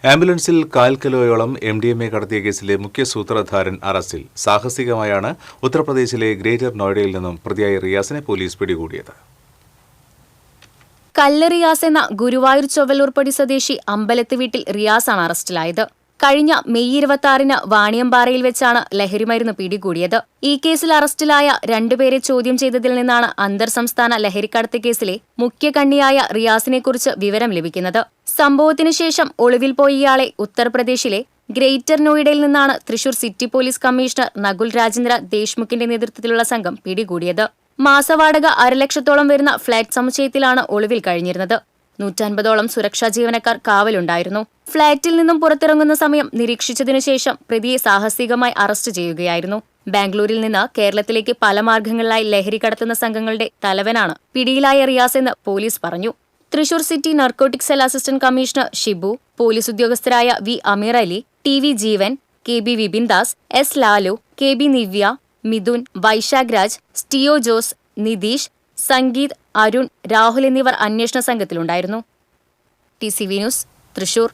ആംബുലൻസിൽ 1/4 കിലോയോളം MDMA കടത്തിയ കേസിലെ മുഖ്യ സൂത്രധാരൻ അറസ്റ്റിൽ. സാഹസികമായാണ് ഉത്തർപ്രദേശിലെ ഗ്രേറ്റർ നോയിഡയിൽ നിന്നും പ്രതിയായ റിയാസിനെ പോലീസ് പിടികൂടിയത്. കല്ല് റിയാസ് എന്ന ഗുരുവായൂർ ചൊവ്വലൂർപ്പടി സ്വദേശി അമ്പലത്ത് വീട്ടിൽ റിയാസാണ് അറസ്റ്റിലായത്. കഴിഞ്ഞ മെയ് 26-ന് വാണിയമ്പാറയിൽ വെച്ചാണ് ലഹരിമരുന്ന് പിടികൂടിയത്. ഈ കേസിൽ അറസ്റ്റിലായ രണ്ടുപേരെ ചോദ്യം ചെയ്തതിൽ നിന്നാണ് അന്തർ സംസ്ഥാന ലഹരിക്കടത്ത് കേസിലെ മുഖ്യ കണ്ണിയായ റിയാസിനെക്കുറിച്ച് വിവരം ലഭിക്കുന്നത്. സംഭവത്തിനു ശേഷം ഒളിവിൽ പോയ ഇയാളെ ഉത്തർപ്രദേശിലെ ഗ്രേറ്റർ നോയിഡയിൽ നിന്നാണ് Thrissur city police commissioner Nakul Rajendra ദേശ്മുഖിന്റെ നേതൃത്വത്തിലുള്ള സംഘം പിടികൂടിയത്. മാസവാടക 1.5 ലക്ഷത്തോളം വരുന്ന ഫ്ളാറ്റ് സമുച്ചയത്തിലാണ് ഒളിവിൽ കഴിഞ്ഞിരുന്നത്. 150ഓളം സുരക്ഷാ ജീവനക്കാർ കാവലുണ്ടായിരുന്നു. ഫ്ളാറ്റിൽ നിന്നും പുറത്തിറങ്ങുന്ന സമയം നിരീക്ഷിച്ചതിനു ശേഷം പ്രതിയെ സാഹസികമായി അറസ്റ്റ് ചെയ്യുകയായിരുന്നു. ബാംഗ്ലൂരിൽ നിന്ന് കേരളത്തിലേക്ക് പല മാർഗങ്ങളിലായി ലഹരി കടത്തുന്ന സംഘങ്ങളുടെ തലവനാണ് പിടിയിലായ റിയാസ് എന്ന് പോലീസ് പറഞ്ഞു. Thrissur city narcotic cell assistant commissioner Shibu, police ഉദ്യോഗസ്ഥരായ V Ameer Ali, TV Jeevan, KB Vipin Das, S Lalu, KB Nivya, Mithun, Vaishakh Raj, Stio Jose, Nitheesh, Sangeeth, Arun, Rahul എന്നിവർ അന്വേഷണ സംഘത്തിലുണ്ടായിരുന്നു. TCV news, Thrissur.